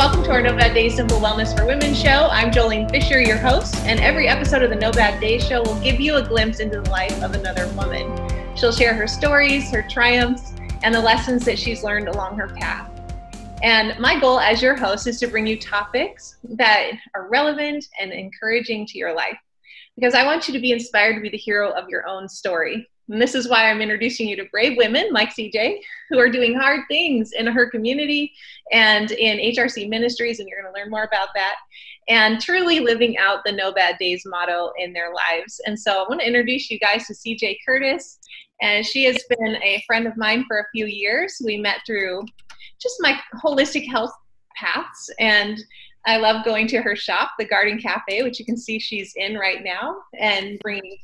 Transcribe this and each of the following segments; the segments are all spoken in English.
welcome to our No Bad Days Simple Wellness for Women show. I'm Jolene Fisher, your host, and every episode of the No Bad Days show will give you a glimpse into the life of another woman. She'll share her stories, her triumphs, and the lessons that she's learned along her path. And my goal as your host is to bring you topics that are relevant and encouraging to your life, because I want you to be inspired to be the hero of your own story. And this is why I'm introducing you to brave women like CJ, who are doing hard things in her community and in HRC Ministries, and you're going to learn more about that, and truly living out the No Bad Days motto in their lives. And so I want to introduce you guys to CJ Curtis, and she has been a friend of mine for a few years. We met through just my holistic health paths, and I love going to her shop, the Garden Cafe, which you can see she's in right now, and bringing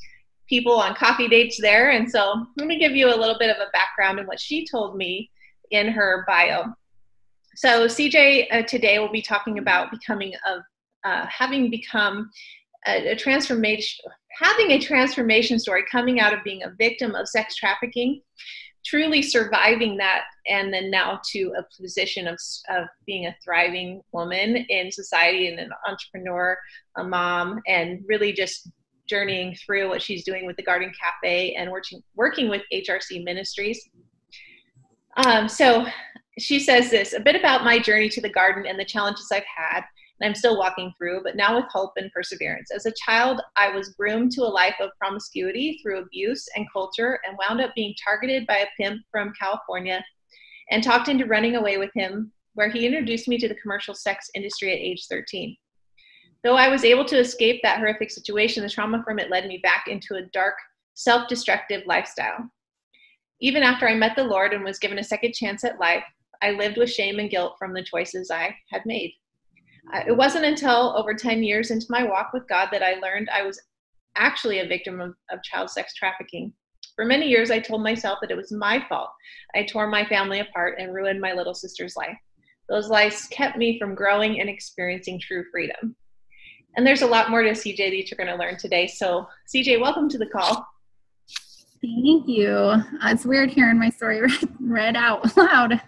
people on coffee dates there. And so let me give you a little bit of a background in what she told me in her bio. So CJ today will be talking about having a transformation story, coming out of being a victim of sex trafficking, truly surviving that, and then now to a position of being a thriving woman in society and an entrepreneur, a mom, and really just journeying through what she's doing with the Garden Cafe and working with HRC Ministries. So she says this, a bit about my journey to the garden and the challenges I've had, and I'm still walking through, but now with hope and perseverance. As a child, I was groomed to a life of promiscuity through abuse and culture, and wound up being targeted by a pimp from California and talked into running away with him, where he introduced me to the commercial sex industry at age 13. Though I was able to escape that horrific situation, the trauma from it led me back into a dark, self-destructive lifestyle. Even after I met the Lord and was given a second chance at life, I lived with shame and guilt from the choices I had made. It wasn't until over 10 years into my walk with God that I learned I was actually a victim of child sex trafficking. For many years, I told myself that it was my fault. I tore my family apart and ruined my little sister's life. Those lies kept me from growing and experiencing true freedom. And there's a lot more to CJ that you're going to learn today. So CJ, welcome to the call. Thank you. It's weird hearing my story read out loud.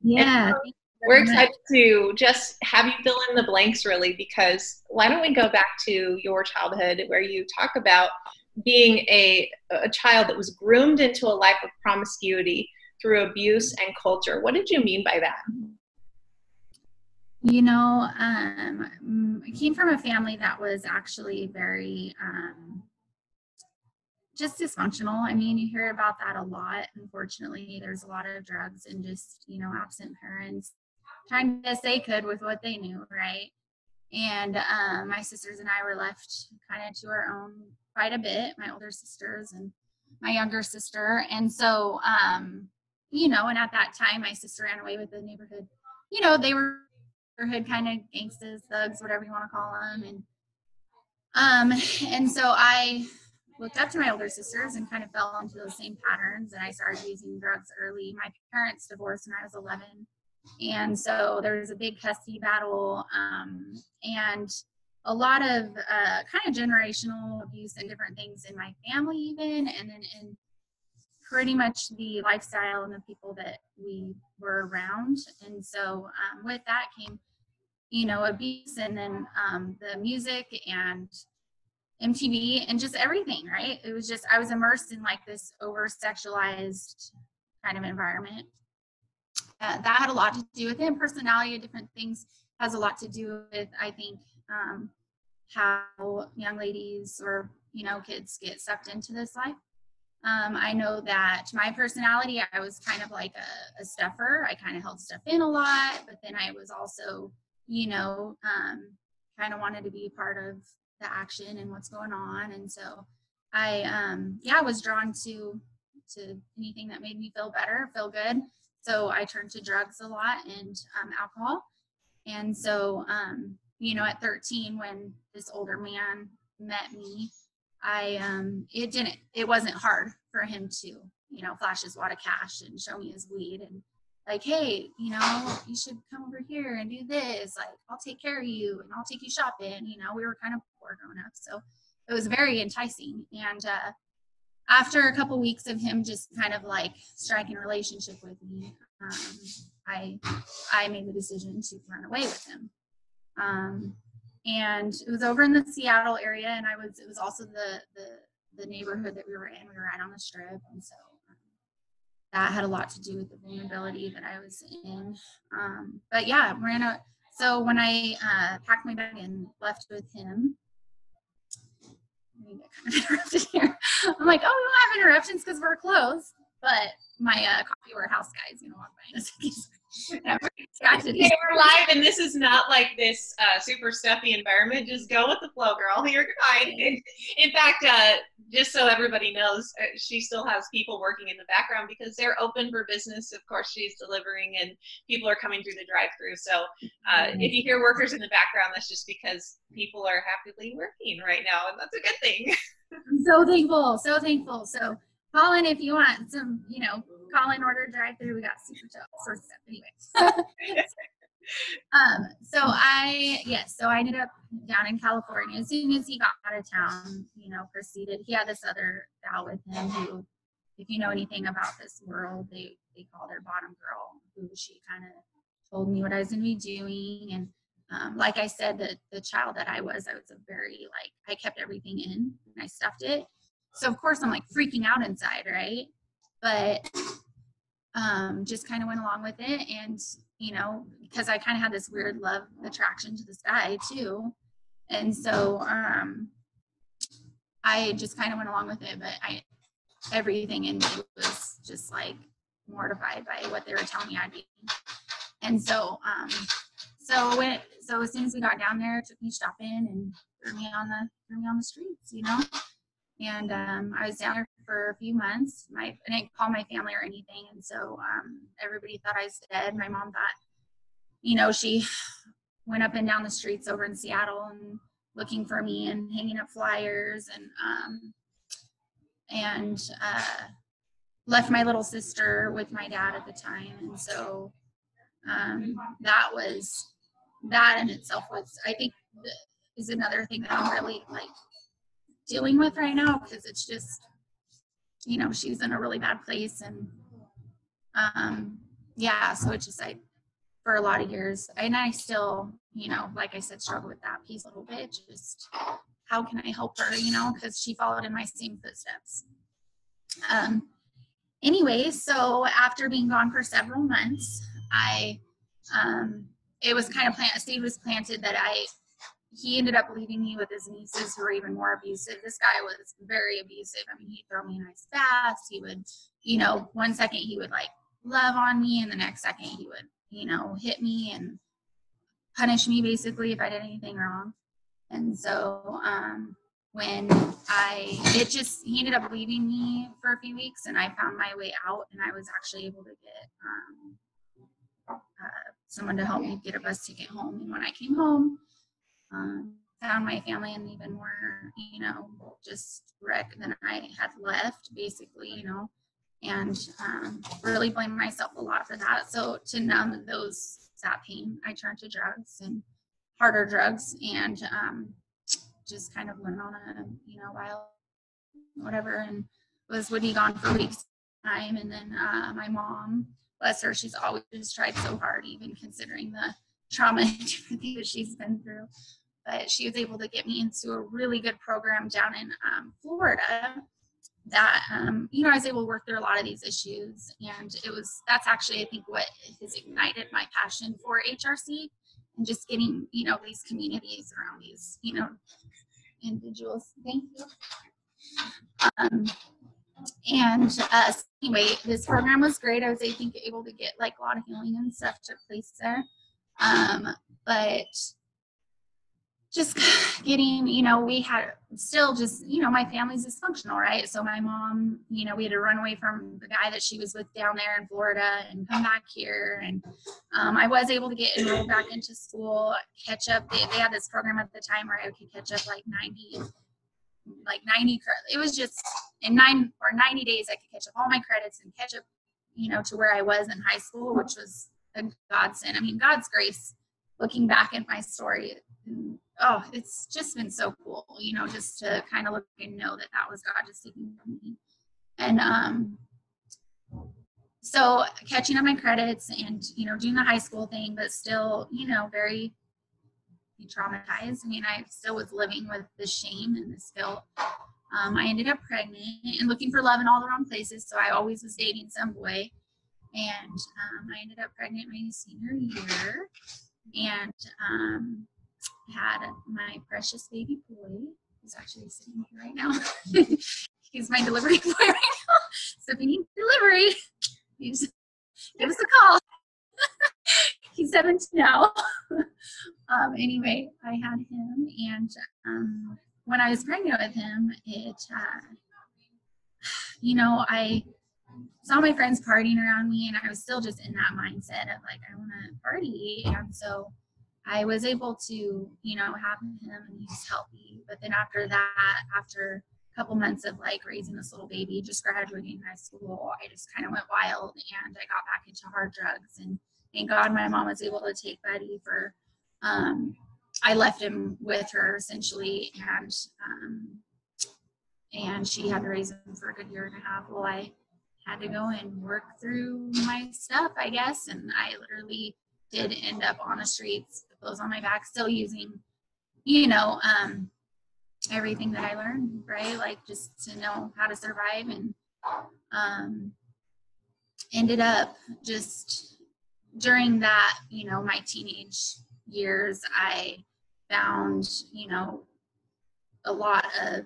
Yeah. We're excited to just have you fill in the blanks, really, because why don't we go back to your childhood, where you talk about being a child that was groomed into a life of promiscuity through abuse and culture. What did you mean by that? You know, I came from a family that was actually very just dysfunctional. I mean, you hear about that a lot. Unfortunately, there's a lot of drugs and just, absent parents trying the best they could with what they knew, right? And my sisters and I were left kind of to our own quite a bit, my older sisters and my younger sister. And so, and at that time, my sister ran away with the neighborhood. They were neighborhood kind of gangsters, thugs, whatever you want to call them. And so I looked up to my older sisters and kind of fell into those same patterns. And I started using drugs early. My parents divorced when I was 11. And so there was a big custody battle and a lot of kind of generational abuse and different things in my family even, and then in pretty much the lifestyle and the people that we were around. And so with that came, abuse, and then the music and MTV and just everything, right? It was just, I was immersed in like this over-sexualized kind of environment. That had a lot to do with it. And personality and different things has a lot to do with, I think, how young ladies or, kids get sucked into this life. I know that my personality, I was kind of like a stuffer. I kind of held stuff in a lot, but then I was also, kind of wanted to be part of the action and what's going on. And so I was drawn to anything that made me feel better, feel good. So I turned to drugs a lot and alcohol. And so, at 13, when this older man met me, it wasn't hard for him to, flash his wad of cash and show me his weed and like, hey, you should come over here and do this. Like, I'll take care of you and I'll take you shopping. We were kind of poor growing up. So it was very enticing. And after a couple weeks of him just kind of like striking a relationship with me, I made the decision to run away with him. And it was over in the Seattle area, and it was also the neighborhood that we were in. We were right on the strip, and so that had a lot to do with the vulnerability that I was in. But yeah, so when I packed my bag and left with him, I get kind of interrupted here. I'm like, oh, we don't have interruptions because we're close. But my coffee warehouse guys, walk by in a second. Okay, we're live, and this is not like this super stuffy environment. Just go with the flow, girl. You're fine. In fact, just so everybody knows, she still has people working in the background because they're open for business. Of course, she's delivering, and people are coming through the drive-through. So if you hear workers in the background, that's just because people are happily working right now, and that's a good thing. I'm so thankful, so thankful. So call in if you want some, call in, order, drive-through. We got super sorts of stuff. Anyway. So I ended up down in California. As soon as he got out of town, proceeded. He had this other gal with him who, if you know anything about this world, they call her bottom girl, who she kind of told me what I was going to be doing. And like I said, the child that I was a very, I kept everything in and I stuffed it. So of course I'm like freaking out inside, right? But just kind of went along with it. And, because I kind of had this weird love attraction to this guy too. And so I just kind of went along with it, but everything in me was just like mortified by what they were telling me I'd be. And so, so as soon as we got down there, it took me shopping and threw me on the streets, And I was down there for a few months. I didn't call my family or anything, and so everybody thought I was dead. My mom thought, she went up and down the streets over in Seattle and looking for me and hanging up flyers and left my little sister with my dad at the time. And so that in itself was, I think, is another thing that I'm really dealing with right now, because it's just, she's in a really bad place. And so it's just for a lot of years, and I still, like I said, struggle with that piece a little bit. Just how can I help her, because she followed in my same footsteps. Anyway, so after being gone for several months, it was kind of a seed was planted that he ended up leaving me with his nieces, who were even more abusive. This guy was very abusive. I mean, he'd throw me in ice baths. He would, one second he would love on me, and the next second he would, hit me and punish me basically if I did anything wrong. And so when he ended up leaving me for a few weeks, and I found my way out, and I was actually able to get someone to help me get a bus ticket home. And when I came home, found my family in even more, just wreck than I had left, basically, and really blame myself a lot for that. So to numb that pain, I turned to drugs and harder drugs, and just kind of went on a, while, whatever, and would be gone for weeks at a time. And then my mom, bless her, she's always tried so hard, even considering the trauma and everything that she's been through. But she was able to get me into a really good program down in Florida that, I was able to work through a lot of these issues. And that's actually, I think, what has ignited my passion for HRC and just getting, these communities around these, individuals. Thank you. Anyway, this program was great. I was, I think, able to get a lot of healing and stuff took place there. But just getting, we had still just, my family's dysfunctional, right? So my mom, we had to run away from the guy that she was with down there in Florida and come back here. And I was able to get enrolled back into school, catch up. They had this program at the time where I could catch up 90, it was just in 90 days, I could catch up all my credits and catch up, to where I was in high school, which was a godsend. I mean, God's grace, looking back at my story, it's just been so cool, just to kind of look and know that was God just taking from me. And so catching up my credits and, doing the high school thing, but still, very traumatized. I mean, I still was living with the shame and this guilt. I ended up pregnant and looking for love in all the wrong places. So I always was dating some boy. And I ended up pregnant my senior year and had my precious baby boy, who's actually sitting here right now. He's my delivery boy right now. So if you need delivery, give us a call. He's 17 now. Anyway, I had him, and when I was pregnant with him, I saw my friends partying around me, and I was still just in that mindset of like, I want to party. And so I was able to, have him, and he's healthy. But then after that, after a couple months of like raising this little baby, just graduating high school, I just kind of went wild, and I got back into hard drugs. And thank God my mom was able to take Buddy for, I left him with her essentially, and she had to raise him for a good year and a half while I had to go and work through my stuff, I guess. And I literally did end up on the streets, the clothes on my back, still using, everything that I learned, right? Like just to know how to survive. And ended up just during that, my teenage years, I found, a lot of,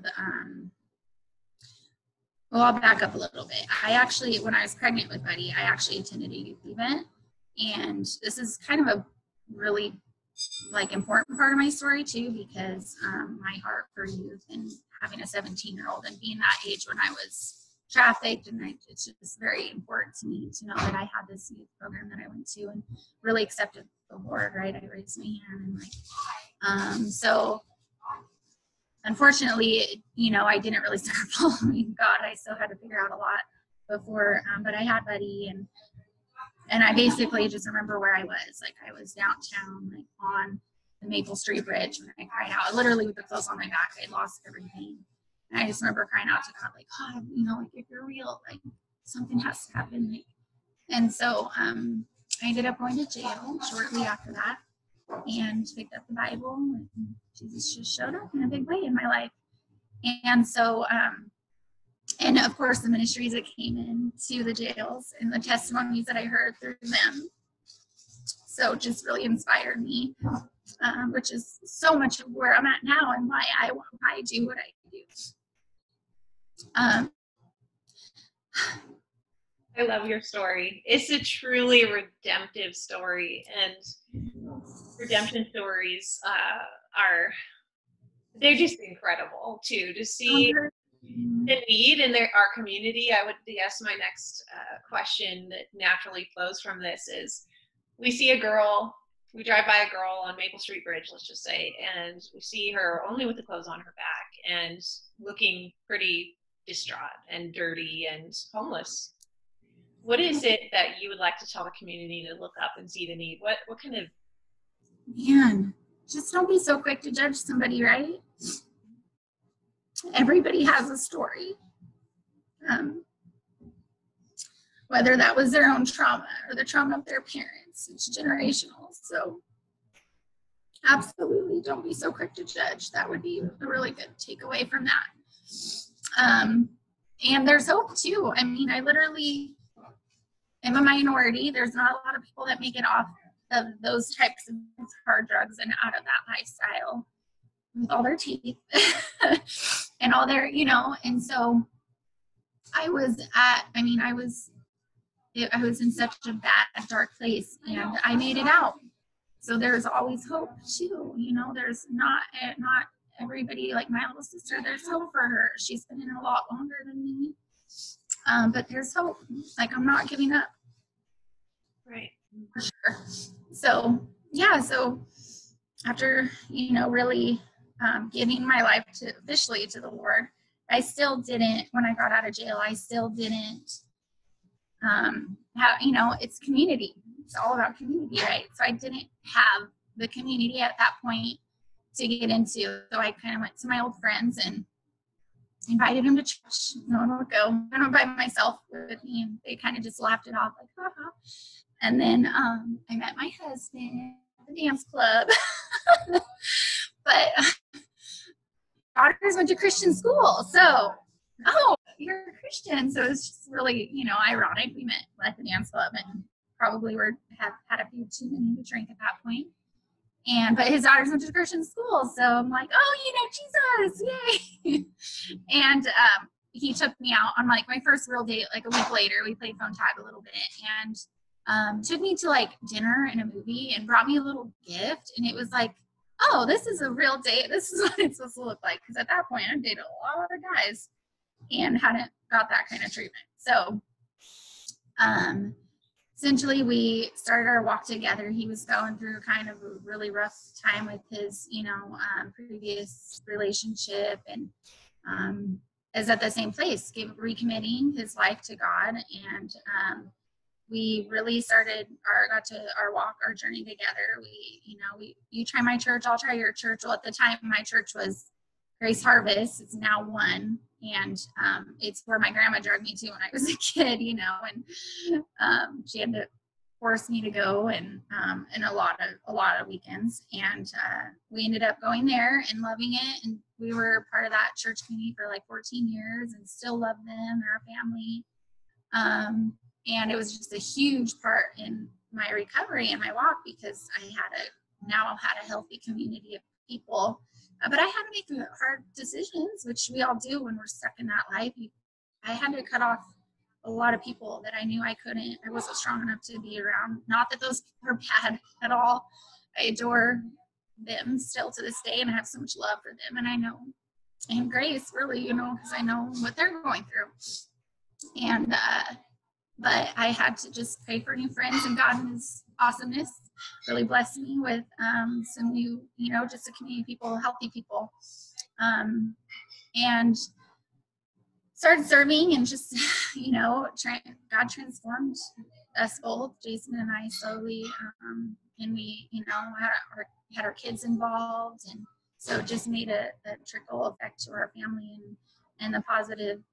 well, I'll back up a little bit. I actually, when I was pregnant with Buddy, I actually attended a youth event. And this is kind of a really important part of my story too, because my heart for youth and having a 17-year-old and being that age when I was trafficked, and it's just very important to me to know that I had this youth program that I went to and really accepted the Lord, right? I raised my hand and so unfortunately, I didn't really start following God. I still had to figure out a lot before, but I had Buddy, and I basically just remember where I was. Like I was downtown, like on the Maple Street Bridge when I cried out, literally with the clothes on my back. I lost everything. And I just remember crying out to God, like, God, like if you're real, like something has to happen. Like, and so I ended up going to jail shortly after that and picked up the Bible, and Jesus just showed up in a big way in my life. And so, and of course the ministries that came in to the jails and the testimonies that I heard through them. So just really inspired me, which is so much of where I'm at now and why I do what I do. I love your story. It's a truly redemptive story, and redemption stories they're just incredible too, to see the need in our community. I would guess my next question that naturally flows from this is, we drive by a girl on Maple Street Bridge, let's just say, and we see her only with the clothes on her back and looking pretty distraught and dirty and homeless. What is it that you would like to tell the community to look up and see the need? What kind of... Man, just don't be so quick to judge somebody, right? Everybody has a story. Whether that was their own trauma or the trauma of their parents, it's generational. So absolutely don't be so quick to judge. That would be a really good takeaway from that. And there's hope too. I mean, I literally am a minority. There's not a lot of people that make it off of those types of hard drugs and out of that lifestyle with all their teeth and all their, and so I was in such a bad, dark place, and I made it out. So there's always hope too. There's not everybody, like my little sister, there's hope for her. She's been in a lot longer than me. But there's hope. Like, I'm not giving up. Right. For sure. So, yeah. So after, really giving my life officially to the Lord, I still didn't, when I got out of jail, I still didn't have, it's community. It's all about community, right? So I didn't have the community at that point to get into. So I kind of went to my old friends, and invited him to church. No one would go. I went by myself with me, and they kind of just laughed it off, like, haha. And then I met my husband at the dance club. But daughters went to Christian school, so, oh, you're a Christian. So it's just really, ironic. We met at the dance club and probably have had a few too many to drink at that point. But his daughters went to Christian school, so I'm like, oh, Jesus, yay. And he took me out on like my first real date, like a week later. We played phone tag a little bit, and took me to like dinner and a movie and brought me a little gift. And it was like, oh, this is a real date. This is what it's supposed to look like. Because at that point, I dated a lot of guys and hadn't got that kind of treatment. So essentially, we started our walk together. He was going through kind of a really rough time with his, previous relationship, and is at the same place, recommitting his life to God. And we really got to our journey together. You try my church, I'll try your church. Well, at the time, my church was Grace Harvest. It's now One. And it's where my grandma dragged me to when I was a kid, and she had to force me to go, and a lot of weekends. And we ended up going there and loving it. And we were part of that church community for like 14 years and still love them, our family. And it was just a huge part in my recovery and my walk, because I had a healthy community of people. But I had to make hard decisions, which we all do when we're stuck in that life. I had to cut off a lot of people that I knew I wasn't strong enough to be around. Not that those people are bad at all. I adore them still to this day, and I have so much love for them. And I know, and grace, really, because I know what they're going through. And, but I had to just pray for new friends, and God in His awesomeness really blessed me with some new, just a community of people, healthy people, and started serving, and just, God transformed us both, Jason and I, slowly, and we, had our kids involved, and so it just made a trickle effect to our family, and the positive,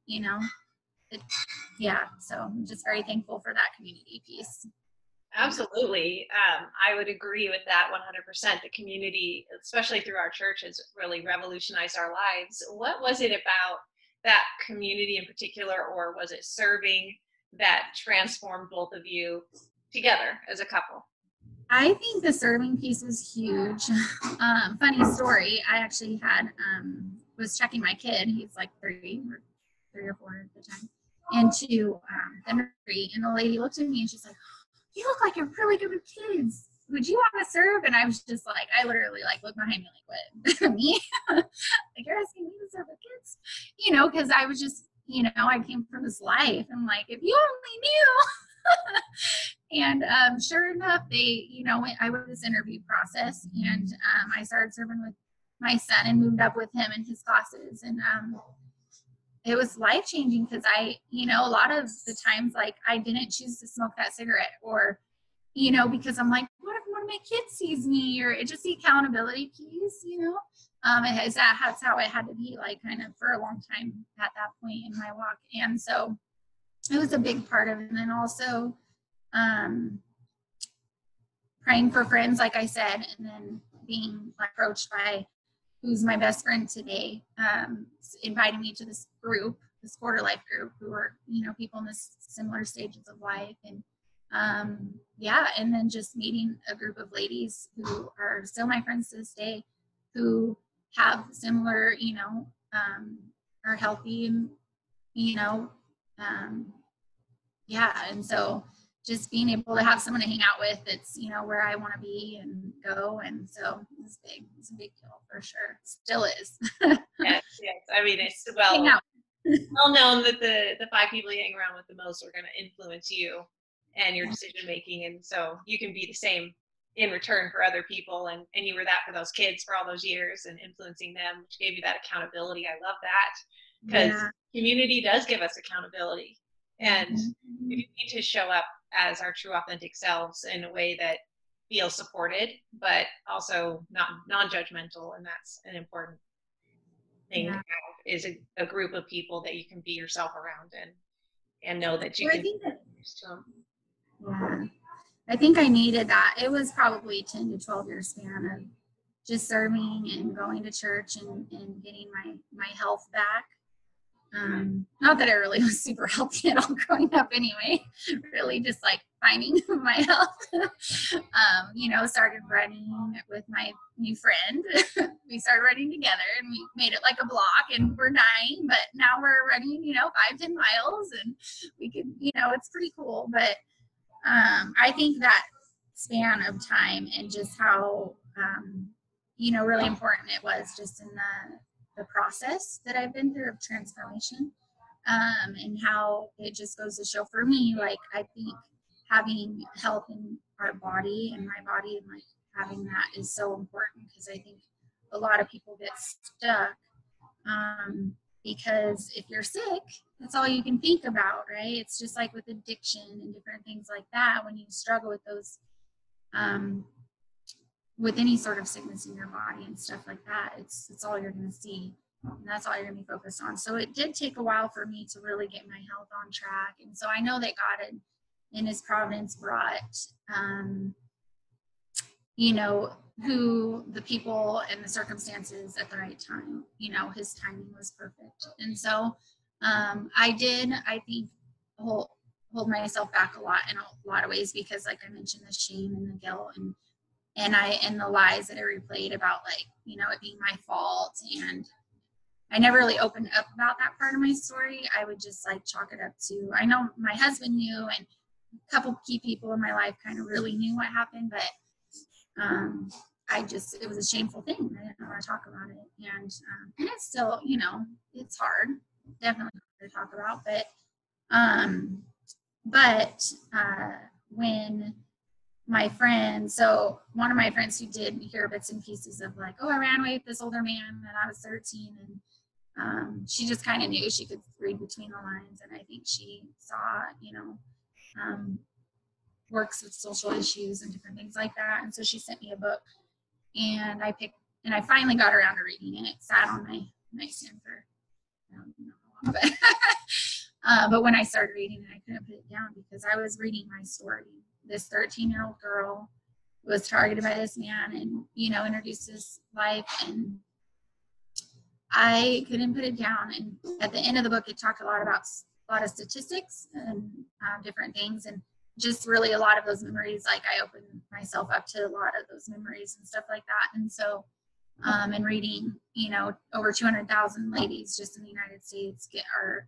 so I'm just very thankful for that community piece. Absolutely. I would agree with that 100%. The community, especially through our church, has really revolutionized our lives. What was it about that community in particular, or was it serving, that transformed both of you together as a couple? I think the serving piece was huge. Funny story. I actually was checking my kid. He's like 3 or 4 at the time, into the nursery, and the lady looked at me and she's like, you look like you're really good with kids. Would you want to serve? And I was just like, I literally looked behind me like, what? Me? Like, you're asking me to serve with kids? Because I was just, I came from this life, and like, if you only knew. And sure enough, I went through this interview process, and I started serving with my son and moved up with him in his classes. And it was life-changing, because a lot of the times, like, I didn't choose to smoke that cigarette, or, because I'm like, what if one of my kids sees me, or it's just the accountability piece, that's how it had to be, like, kind of for a long time at that point in my walk. And so it was a big part of it. And then also praying for friends, like I said, and then being approached by who's my best friend today, inviting me to this group, this quarter life group, who are, people in this similar stages of life. And and then just meeting a group of ladies who are still my friends to this day, who have similar, are healthy, and, and so just being able to have someone to hang out with that's, where I want to be and go. And so it's big. It's a big deal for sure. Still is. Yes. I mean, it's well known that the 5 people you hang around with the most are going to influence you and your decision making. And so you can be the same in return for other people. And you were that for those kids for all those years, and influencing them, which gave you that accountability. I love that, because community does give us accountability. And we need to show up as our true authentic selves in a way that feels supported, but also not non-judgmental. And that's an important thing to have is a group of people that you can be yourself around and know that you can be used to them. Yeah. I think I needed that. It was probably 10 to 12 year span of just serving and going to church and getting my health back. Not that I really was super healthy at all growing up anyway, really just like finding my health. Started running with my new friend. We started running together and we made it like a block, and we're dying, but now we're running, 5-10 miles, and we could, it's pretty cool. But I think that span of time and just how, really important it was just in the process that I've been through of transformation, and how it just goes to show for me, like, I think having health in our body and my body and like having that is so important, because I think a lot of people get stuck, because if you're sick, that's all you can think about, right? It's just like with addiction and different things like that. When you struggle with those, with any sort of sickness in your body and stuff like that, it's all you're going to see, and that's all you're going to be focused on. So it did take a while for me to really get my health on track. And so I know that God had, in his providence, brought, who the people and the circumstances at the right time. His timing was perfect. And so I did, I think, hold myself back a lot in a lot of ways, because like I mentioned, the shame and the guilt and the lies that I replayed about, like, it being my fault. And I never really opened up about that part of my story. I would just like chalk it up to, I know my husband knew, and a couple key people in my life kind of really knew what happened, but it was a shameful thing. I didn't want to talk about it. And it's still, it's hard, definitely hard to talk about, but when my friend, so one of my friends who did hear bits and pieces of like, oh, I ran away with this older man when I was 13, and she just kind of knew, she could read between the lines, and I think she saw, works with social issues and different things like that. And so she sent me a book, and I finally got around to reading it. It sat on my nightstand for, I don't know how long, but when I started reading it, I couldn't put it down, because I was reading my story. This 13-year-old girl was targeted by this man and, introduced his life, and I couldn't put it down. And at the end of the book, it talked a lot about a lot of statistics and different things, and just really a lot of those memories, like I opened myself up to a lot of those memories and stuff like that. And so, and reading, over 200,000 ladies just in the United States are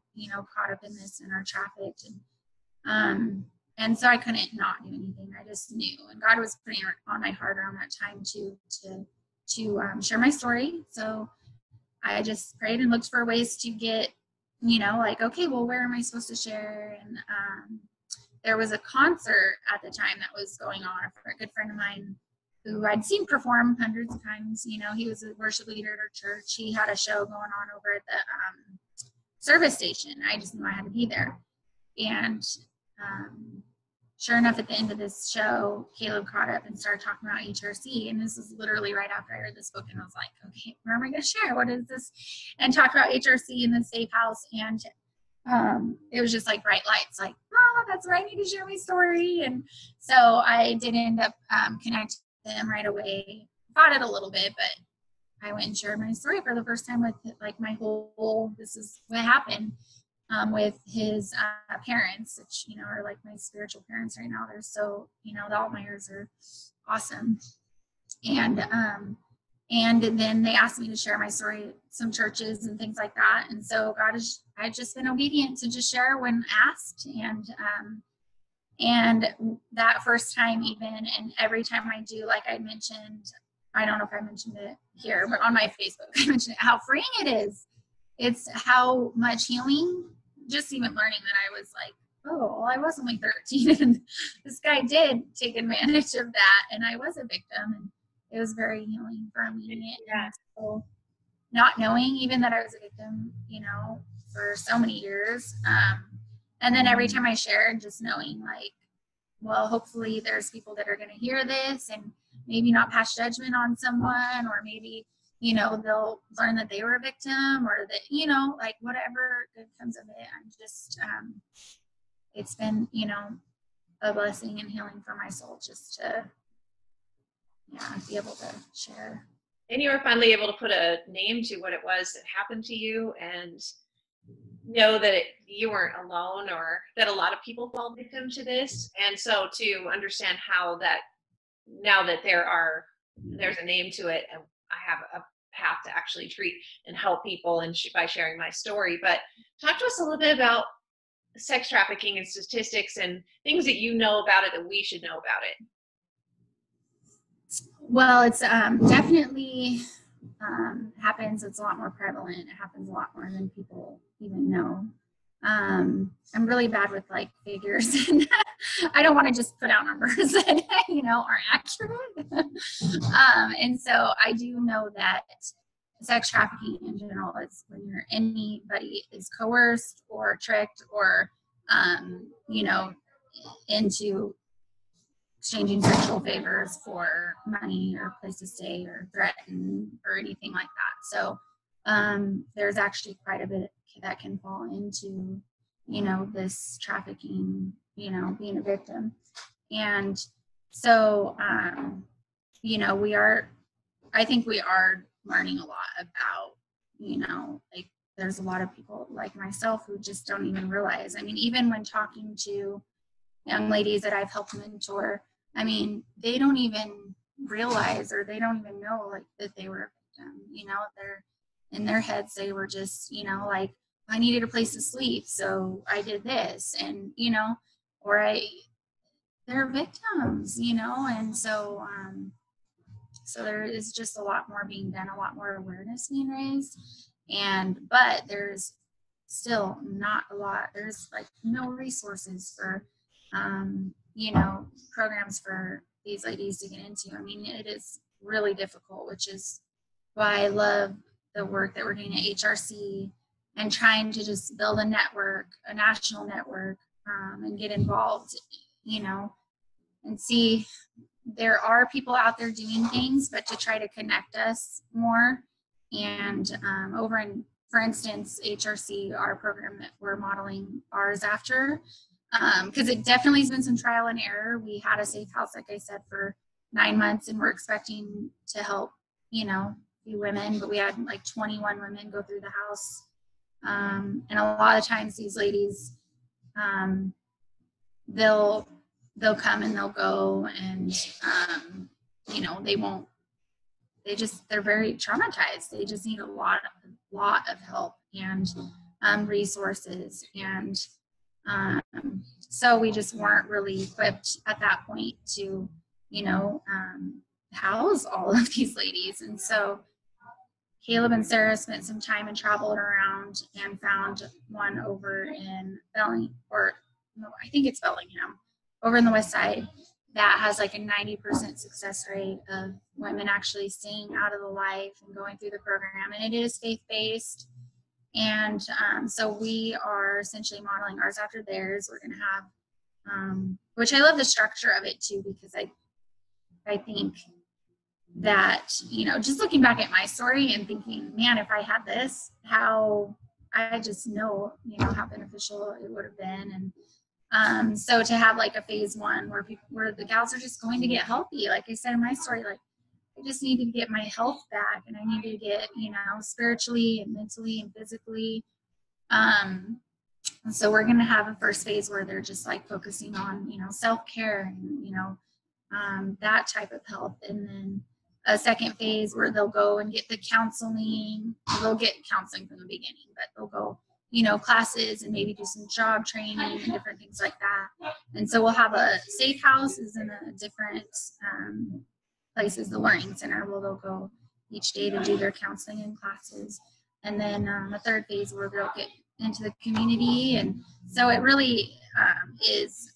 caught up in this and are trafficked. And so I couldn't not do anything. I just knew, and God was putting on my heart around that time to share my story. So I just prayed and looked for ways to get, like, okay, well, where am I supposed to share? And there was a concert at the time that was going on for a good friend of mine who I'd seen perform hundreds of times. He was a worship leader at our church. He had a show going on over at the service station. I just knew I had to be there. And sure enough, at the end of this show, Caleb caught up and started talking about HRC. And this was literally right after I read this book, and I was like, okay, where am I going to share? What is this? And talk about HRC in the safe house. And it was just like bright lights, like, oh, that's where I need to share my story. And so I did end up connecting them right away. Fought it a little bit, but I went and shared my story for the first time with like my whole, this is what happened with his parents, which, are like my spiritual parents right now. They're so, the Altmeyers are awesome. And then they asked me to share my story at some churches and things like that. And so I've just been obedient to just share when asked. And that first time even, and every time I do, like I mentioned, I don't know if I mentioned it here, but on my Facebook, I mentioned how freeing it is. It's how much healing, just even learning that I was like, oh, well, I was only 13 and this guy did take advantage of that. And I was a victim, and it was very healing for me. Yeah. And so not knowing even that I was a victim, for so many years. And then every time I shared, just knowing like, well, hopefully there's people that are going to hear this and maybe not pass judgment on someone, or maybe, you know, they'll learn that they were a victim, or that, you know, like whatever good comes of it. I'm just, it's been, you know, a blessing and healing for my soul just to, yeah, be able to share. And you were finally able to put a name to what it was that happened to you, and know that you weren't alone, or that a lot of people fall victim to this. And so to understand how that, now that there's a name to it, and I have a path to actually treat and help people, and by sharing my story. But talk to us a little bit about sex trafficking and statistics and things that you know about it that we should know about it. Well, it's definitely happens. It's a lot more prevalent. It happens a lot more than people even know. I'm really bad with like figures, and I don't want to just put out numbers that, you know, aren't accurate. And so I do know that sex trafficking in general is when anybody is coerced or tricked or, you know, into exchanging sexual favors for money or place to stay or threaten or anything like that. So there's actually quite a bit that can fall into, you know, this trafficking, you know, being a victim. And so, you know, I think we are learning a lot about, you know, like there's a lot of people like myself who just don't even realize. I mean, even when talking to young ladies that I've helped mentor, I mean, they don't even realize, or they don't even know like that they were a victim. You know, they're in their heads, they were just, you know, like, I needed a place to sleep, so I did this, and, you know, or they're victims, you know. And so so there is just a lot more being done, a lot more awareness being raised, but there's still not a lot. There's like no resources for you know, programs for these ladies to get into. I mean, it is really difficult, which is why I love the work that we're doing at HRC and trying to just build a network, a national network, and get involved, you know, and see there are people out there doing things, but to try to connect us more. And over in, for instance, HRC, our program that we're modeling ours after, because it definitely has been some trial and error. We had a safe house, like I said, for 9 months, and we're expecting to help, you know, a few women, but we had like 21 women go through the house. And a lot of times these ladies, they'll come and they'll go, and, you know, they're very traumatized. They just need a lot of help and resources. And so we just weren't really equipped at that point to, you know, house all of these ladies. And so Caleb and Sarah spent some time and traveled around and found one over in Bellingham, over in the west side, that has like a 90% success rate of women actually staying out of the life and going through the program. And it is faith-based. And so we are essentially modeling ours after theirs. We're going to have, which I love the structure of it too, because I think that, you know, just looking back at my story and thinking, man, if I had this, how I just know, you know, how beneficial it would have been. And so to have like a phase one where the gals are just going to get healthy, like I said in my story, like I just needed to get my health back, and I needed to get, you know, spiritually and mentally and physically. And so we're going to have a first phase where they're just like focusing on, you know, self-care and, you know, that type of health. And then a second phase where they'll go and get the counseling. They'll get counseling from the beginning, but they'll go, you know, classes and maybe do some job training and different things like that. And so we'll have a safe houses in a different places, the learning center, where they'll go each day to do their counseling and classes. And then a third phase where they'll get into the community. And so it really is,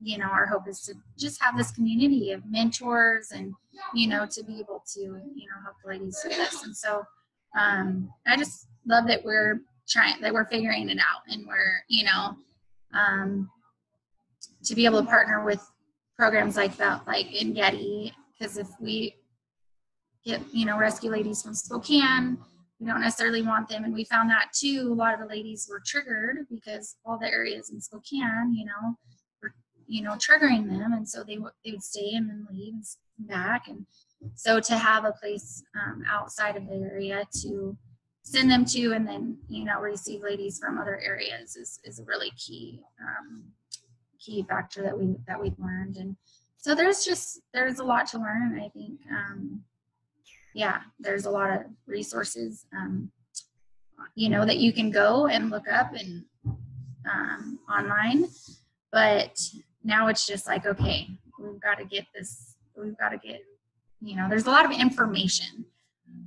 you know, our hope is to just have this community of mentors and, you know, to be able to, you know, help the ladies through this. And so I just love that we're figuring it out, and we're, you know, to be able to partner with programs like that, like in Getty, because if we rescue ladies from Spokane. We don't necessarily want them. And we found that too. A lot of the ladies were triggered because all the areas in Spokane, were, triggering them. And so they would stay and then leave and come back. And so to have a place outside of the area to send them to, and then, receive ladies from other areas is a really key factor that we've learned. And so there's a lot to learn. I think, there's a lot of resources, that you can go and look up and online, but now it's just like, okay, we've got to get, there's a lot of information,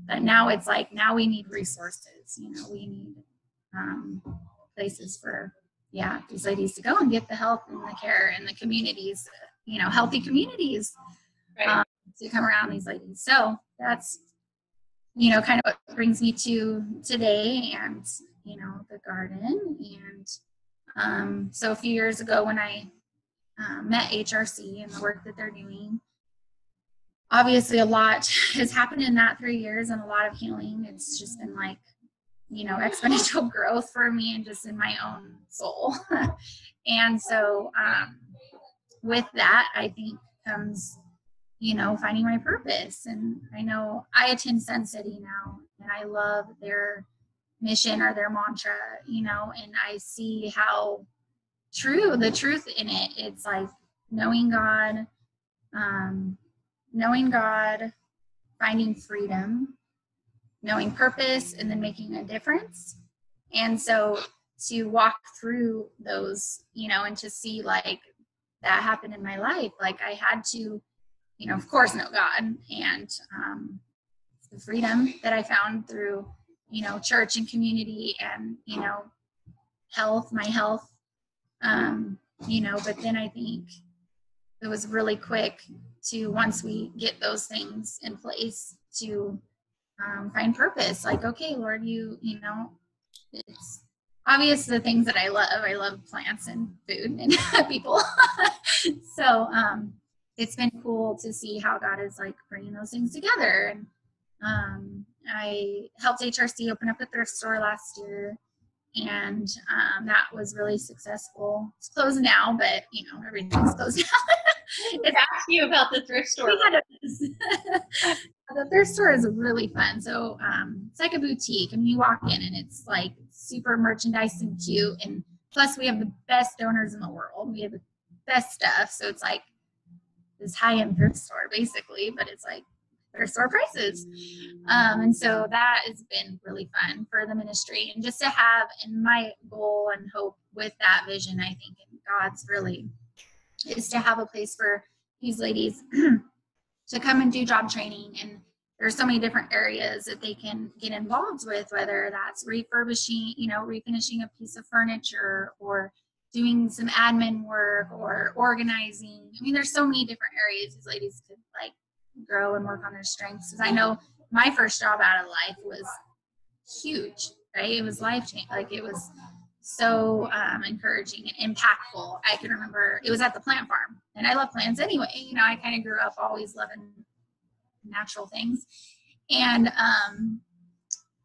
but now it's like, now we need resources, we need places for, these ladies to go and get the help and the care and the communities, healthy communities, right. To come around these ladies. So that's, kind of what brings me to today and, the garden. And so a few years ago when I met HRC and the work that they're doing, obviously a lot has happened in that 3 years and a lot of healing. It's just been like, exponential growth for me and just in my own soul. And so with that, I think comes, finding my purpose. And I know I attend Sun City now, and I love their mission or their mantra, and I see how the truth in it. It's like knowing God, finding freedom, knowing purpose, and then making a difference. And so to walk through those, and to see like that happen in my life, like I had to, of course, know God and the freedom that I found through, church and community and, my health, but then I think it was really quick to, once we get those things in place, to find purpose. Like, okay, Lord, it's obvious the things that I love plants and food and people. So it's been cool to see how God is like bringing those things together. And I helped HRC open up a thrift store last year, and that was really successful. It's closed now, but everything's closed now. It's asked you about the thrift store. The thrift store is really fun. So it's like a boutique. I mean, you walk in and it's like super merchandise and cute. And plus we have the best donors in the world. We have the best stuff. So it's like this high-end thrift store basically, but it's like thrift store prices. And so that has been really fun for the ministry. And just to have, and my goal and hope with that vision, I think, and God's really, is to have a place for these ladies to come and do job training. And there's so many different areas that they can get involved with, whether that's refurbishing, refinishing a piece of furniture, or doing some admin work, or organizing. I mean, there's so many different areas these ladies could like grow and work on their strengths. Because I know my first job out of life was huge, right? It was life-changing. Like, it was so encouraging and impactful. I can remember it was at the plant farm, and I love plants anyway. I kind of grew up always loving natural things. And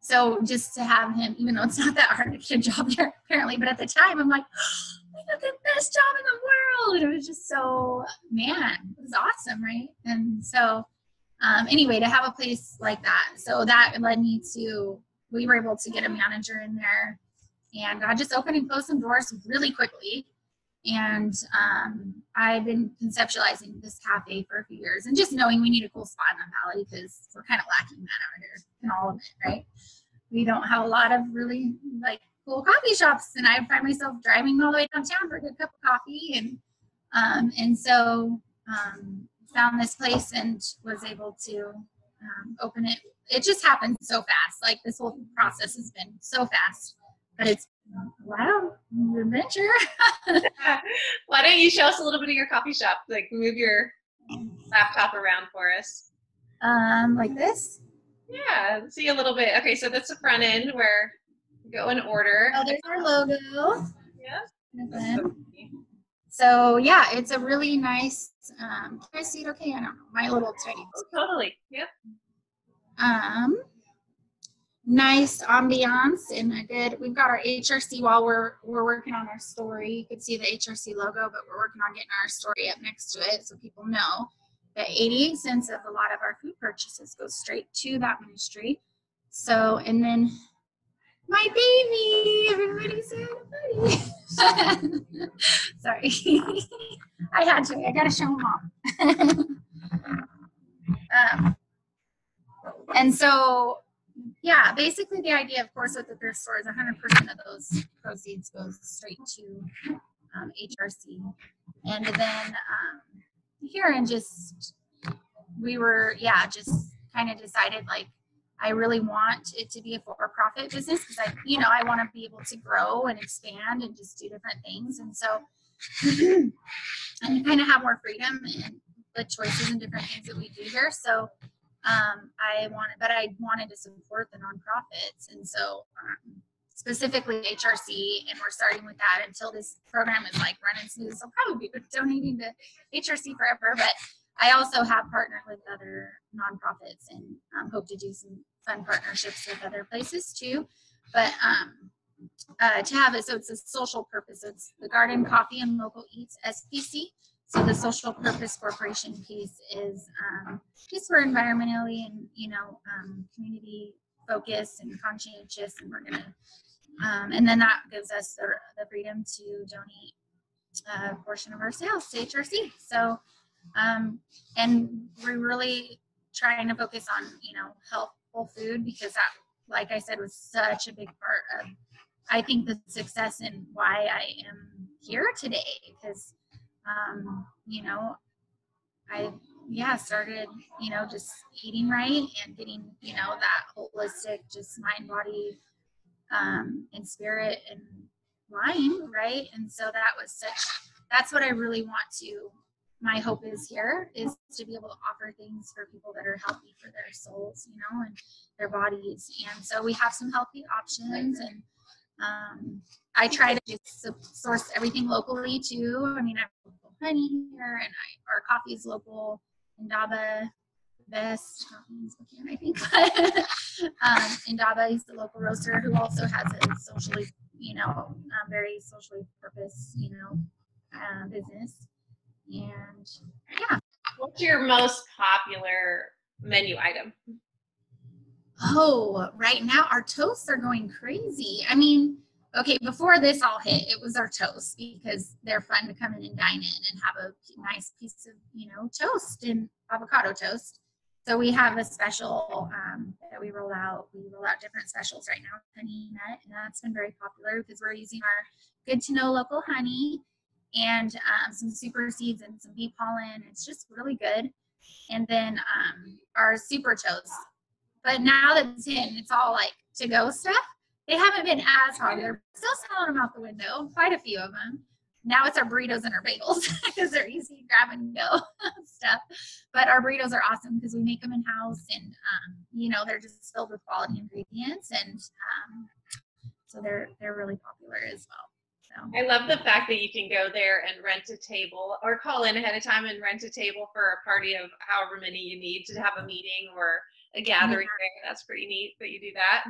so just to have him, even though it's not that hard to get a job there apparently, but at the time I'm like, oh, I got the best job in the world. And it was just so, man, it was awesome, right? And so anyway, to have a place like that, so that led me to, we were able to get a manager in there, and God just opened and closed some doors really quickly. And I've been conceptualizing this cafe for a few years, and just knowing we need a cool spot in the valley because we're kind of lacking that out here in all of it, right? We don't have a lot of really like cool coffee shops, and I find myself driving all the way downtown for a good cup of coffee. And so found this place and was able to open it. It just happened so fast. Like, this whole process has been so fast, but it's wow, adventure. Why don't you show us a little bit of your coffee shop? Like, move your laptop around for us. Like this? Yeah, see a little bit. Okay, so that's the front end where you go in order. Oh, there's our logo. Yeah. So yeah, it's a really nice, can I see it okay? I don't know. My little tiny. Oh, totally. Yep. Nice ambiance and we've got our HRC while we're working on our story. You could see the HRC logo, but we're working on getting our story up next to it so people know that 88 cents of a lot of our food purchases go straight to that ministry. So, and then my baby, everybody say hi, buddy. Sorry. I got to show him off. And so, yeah, basically the idea, of course, with the thrift store is 100% of those proceeds goes straight to HRC. And then here and we were, just kind of decided like, I really want it to be a for-profit business because I want to be able to grow and expand and just do different things. And so, and kind of have more freedom and the choices and different things that we do here. So, I wanted to support the nonprofits. And so, specifically HRC, and we're starting with that until this program is like running smooth. So I'll probably be donating to HRC forever, but I also have partnered with other nonprofits and hope to do some fun partnerships with other places too. But to have it, so it's a social purpose. So it's the Garden Coffee and Local Eats SPC. So the social purpose corporation piece is just for environmentally and community focused and conscientious, and we're gonna and then that gives us the freedom to donate a portion of our sales to HRC. So and we're really trying to focus on healthful food because that, like I said, was such a big part of I think the success and why I am here today because I started, just eating right and getting, that holistic, just mind, body, and spirit and mind, right? And so that's what I really want my hope is here is to be able to offer things for people that are healthy for their souls, and their bodies. And so we have some healthy options and, I try to just source everything locally too. I mean, I have local honey here, and our coffee is local. Indaba, best coffee in Spokane, I think. Indaba is the local roaster who also has a socially, very socially purpose, business. And yeah. What's your most popular menu item? Oh, right now our toasts are going crazy. I mean, okay, before this all hit, it was our toast because they're fun to come in and dine in and have a nice piece of, toast and avocado toast. So we have a special that we roll out. We roll out different specials right now, honey nut, and that's been very popular because we're using our good to know local honey and some super seeds and some bee pollen. It's just really good. And then our super toast. But now that it's in, it's all like to-go stuff. They haven't been as hard. They're still selling them out the window, quite a few of them. Now it's our burritos and our bagels because they're easy to grab and go stuff. But our burritos are awesome because we make them in-house and, they're just filled with quality ingredients. And so they're really popular as well. So. I love the fact that you can go there and rent a table or call in ahead of time and rent a table for a party of however many you need to have a meeting or a gathering. Yeah. That's pretty neat that you do that.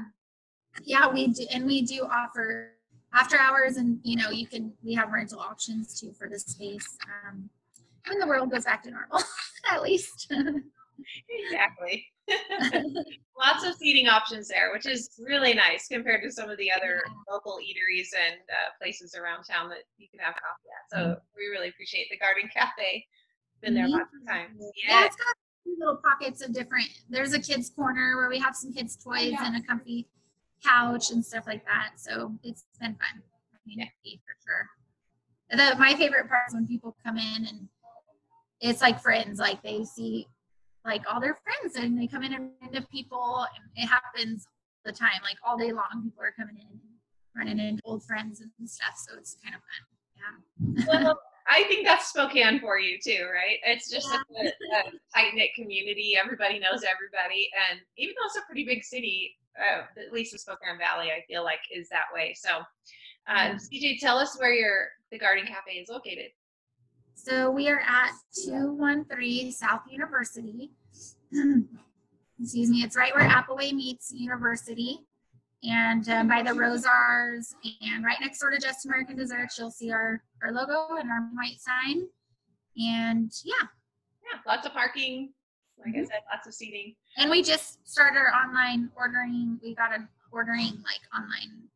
Yeah, we do, and we do offer after hours, and we have rental options too for the space when the world goes back to normal, at least. Exactly. Lots of seating options there, which is really nice compared to some of the other local eateries and places around town that you can have coffee at. So we really appreciate the Garden Cafe. Been there lots of times. Yeah, it's got little pockets of different. There's a kids corner where we have some kids toys and a comfy couch and stuff like that. So it's been fun. For sure. My favorite part is when people come in and it's like friends, like they see like all their friends and they come in and run into people, and it happens all the time, like all day long. People are coming in and running into old friends and stuff. So it's kind of fun. Yeah. Well, I think that's Spokane for you too, right? It's just a tight-knit community. Everybody knows everybody. And even though it's a pretty big city, at least the Spokane Valley, I feel like is that way. So CJ, tell us where the Garden Cafe is located. So we are at 213 South University. excuse me, it's right where Appleway meets University, and by the Rosars, and right next door to Just American Desserts, you'll see our logo and our white sign. And yeah, lots of parking. Like I said, lots of seating. And we just started our online ordering. We got an ordering like online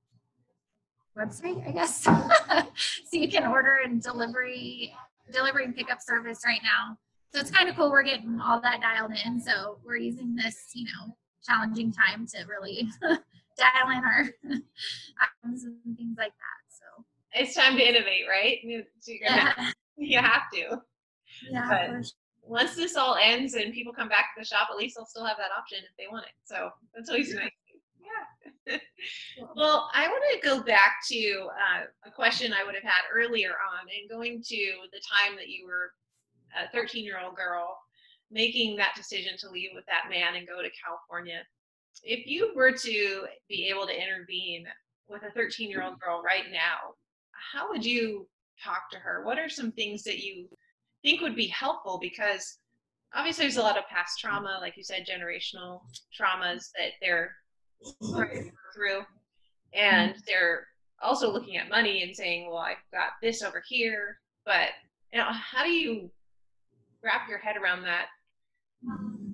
website, I guess. So you can order and delivery and pickup service right now. So it's kind of cool. We're getting all that dialed in. So we're using this, challenging time to really dial in our items and things like that. So it's time to innovate, right? Yeah. You have to. Yeah. But once this all ends and people come back to the shop, at least they'll still have that option if they want it. So that's always nice. Yeah. Well, I want to go back to a question I would have had earlier on, and going to the time that you were a 13-year-old girl making that decision to leave with that man and go to California. If you were to be able to intervene with a 13-year-old girl right now, how would you talk to her? What are some things that you think would be helpful? Because obviously there's a lot of past trauma, like you said, generational traumas that they're going through, and they're also looking at money and saying, well, I've got this over here, but how do you wrap your head around that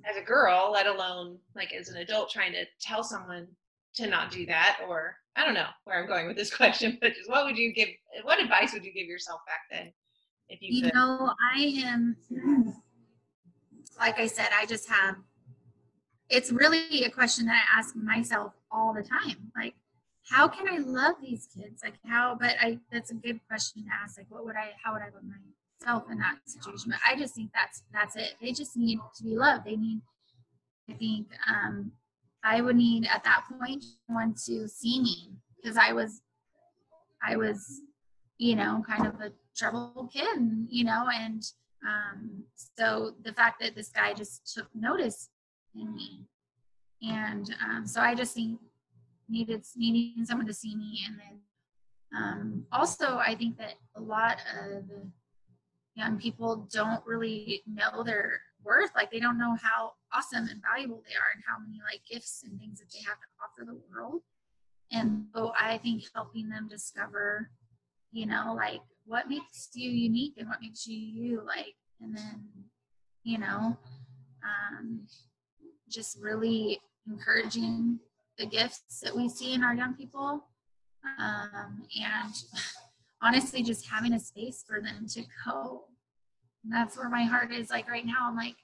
as a girl, let alone like as an adult trying to tell someone to not do that? Or I don't know where I'm going with this question, but just what advice would you give yourself back then if you could? I am, like I said, it's really a question that I ask myself all the time. Like, how can I love these kids? Like that's a good question to ask. Like, how would I love myself in that situation? But I just think that's it. They just need to be loved. I think I would need at that point someone to see me, because I was, kind of a troubled kid, and so the fact that this guy just took notice in me, and so I just think needing someone to see me. And then also I think that a lot of young people don't really know their worth. Like, they don't know how awesome and valuable they are, and how many like gifts and things that they have to offer the world. And so I think helping them discover, like what makes you unique and what makes you, like, and then, just really encouraging the gifts that we see in our young people, and honestly just having a space for them to go. And that's where my heart is. Like right now, I'm like,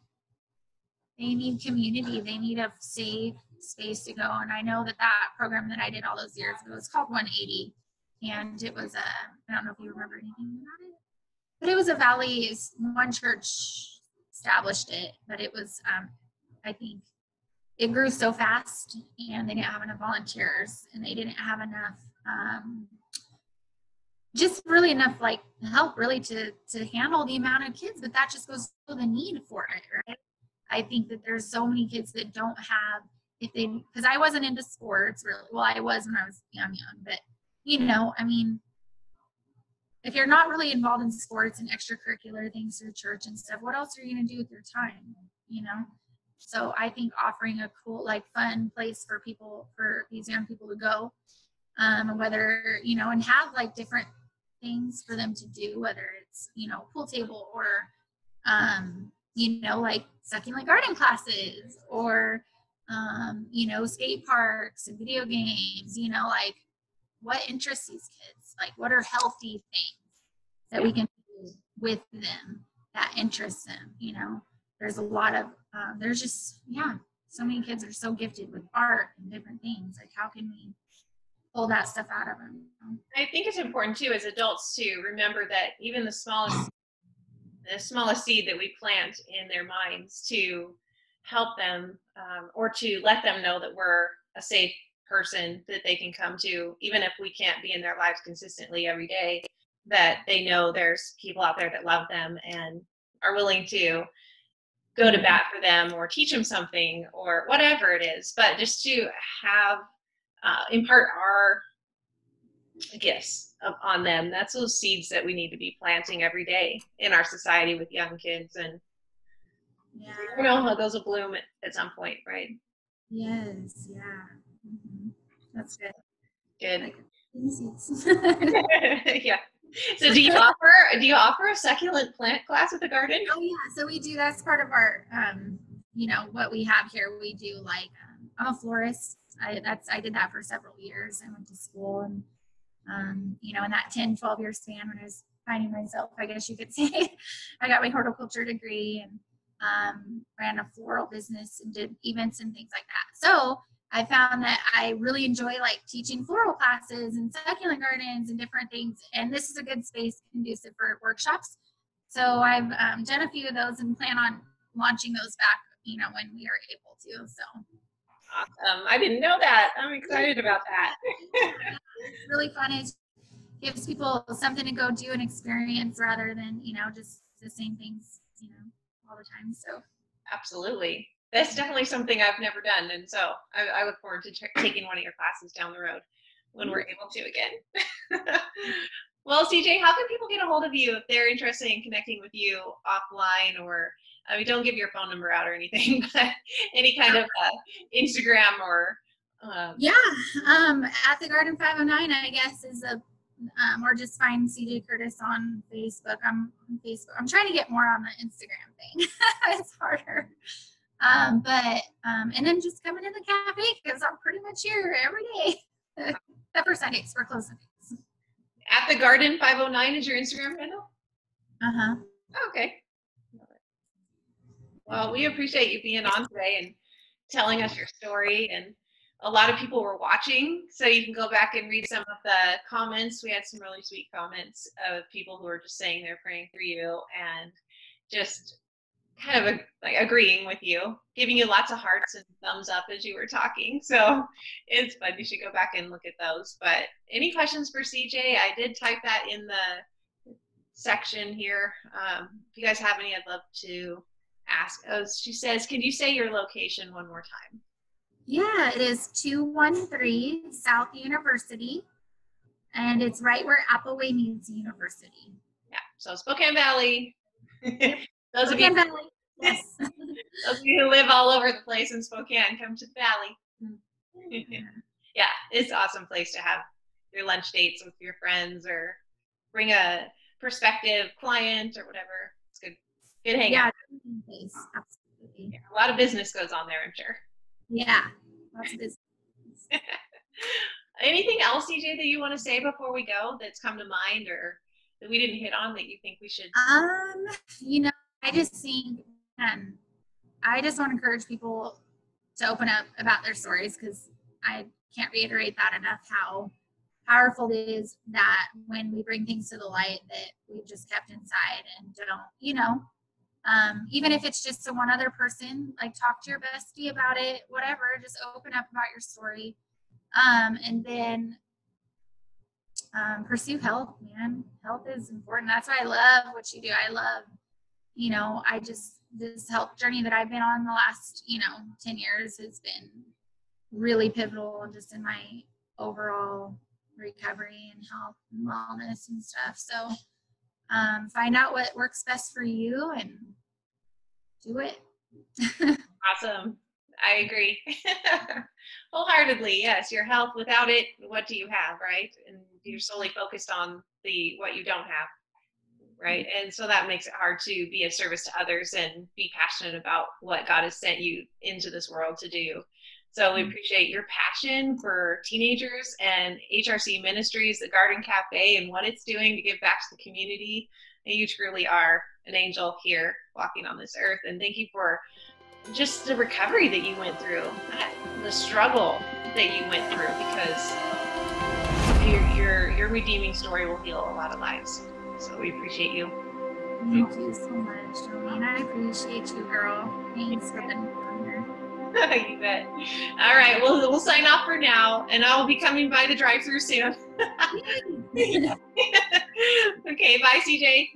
they need community, they need a safe space to go. And I know that program that I did all those years ago was called 180, and it was I don't know if you remember anything about it, but it was a Valley, one church established it, but it was I think it grew so fast, and they didn't have enough volunteers, and they didn't have enough just really enough like help really to handle the amount of kids. But that just goes to the need for it, right? I think that there's so many kids that don't have, because I wasn't into sports really. Well, I was when I was young, but I mean, if you're not really involved in sports and extracurricular things through church and stuff, what else are you going to do with your time? So I think offering a cool, like, fun place for these young people to go, whether, and have like different things for them to do, whether it's, pool table, or, like succulent garden classes, or, skate parks and video games, like what interests these kids? Like, what are healthy things that we can do with them that interests them? There's a lot of, there's just, so many kids are so gifted with art and different things. Like, how can we pull that stuff out of them? I think it's important too, as adults, to remember that even the smallest seed that we plant in their minds, to help them, or to let them know that we're a safe person that they can come to, even if we can't be in their lives consistently every day, that they know there's people out there that love them and are willing to go to bat for them, or teach them something, or whatever it is. But just to have, impart our gifts on them. That's those seeds that we need to be planting every day in our society with young kids. And Yeah. You know how those will bloom at some point, right? Yes. Yeah. Mm-hmm. That's good. Good. Like, Yeah. So do you offer a succulent plant class at the garden? Oh yeah, so we do. That's part of our, what we have here. We do like, I'm a florist. I did that for several years. I went to school, and in that 10, 12-year span when I was finding myself, I guess you could say, I got my horticulture degree and ran a floral business and did events and things like that. So I found that I really enjoy like teaching floral classes and succulent gardens and different things. And this is a good space conducive for workshops. So I've done a few of those and plan on launching those back, when we are able to. So awesome. I didn't know that. I'm excited about that. It's really fun. It gives people something to go do and experience rather than, just the same things, all the time. So absolutely. That's definitely something I've never done. And so I look forward to taking one of your classes down the road when we're able to again. Well, CJ, how can people get a hold of you if they're interested in connecting with you offline, or don't give your phone number out or anything, but any kind of Instagram or at the Garden 509, I guess, is or just find CJ Curtis on Facebook. I'm on Facebook. I'm trying to get more on the Instagram thing. It's harder. And then just come into the cafe because I'm pretty much here every day. Except for Sundays, we're closed Sundays. At the Garden 509 is your Instagram handle? Uh-huh. Okay. Well, we appreciate you being on today and telling us your story. And a lot of people were watching, so you can go back and read some of the comments. We had some really sweet comments of people who were just saying they're praying for you and just kind of like agreeing with you, giving you lots of hearts and thumbs up as you were talking. So it's fun. You should go back and look at those. But any questions for CJ? I did type that in the section here. If you guys have any, I'd love to ask. Oh, she says, can you say your location one more time? Yeah, it is 213 South University, and it's right where Appleway meets University. Yeah, so Spokane Valley. Those Spokane Valley. Yes. Those of you who live all over the place in Spokane, come to the Valley. Yeah, it's an awesome place to have your lunch dates with your friends or bring a prospective client or whatever. It's good hangout. Yeah, absolutely. Yeah, a lot of business goes on there, I'm sure. Yeah, lots of business. Anything else, CJ, that you want to say before we go that's come to mind or that we didn't hit on that you think we should? I just think I just want to encourage people to open up about their stories, because I can't reiterate that enough, how powerful it is that when we bring things to the light that we've just kept inside and don't, even if it's just to one other person, like talk to your bestie about it, whatever, just open up about your story. And then pursue health, man. Health is important. That's why I love what you do. I love, this health journey that I've been on the last, 10 years has been really pivotal just in my overall recovery and health and wellness and stuff. So find out what works best for you and do it. Awesome. I agree. Wholeheartedly. Yes. Your health, without it, what do you have, right? And you're solely focused on what you don't have, right? And so that makes it hard to be of service to others and be passionate about what God has sent you into this world to do. So we appreciate your passion for teenagers and HRC Ministries, the Garden Cafe, and what it's doing to give back to the community. And you truly are an angel here walking on this earth. And thank you for just the recovery that you went through, the struggle that you went through, because your redeeming story will heal a lot of lives. So we appreciate you. Thank you so much, Jolene. I appreciate you, girl. Thanks for being here. You bet. All right, we'll sign off for now, and I'll be coming by the drive-thru soon. Okay, bye, CJ.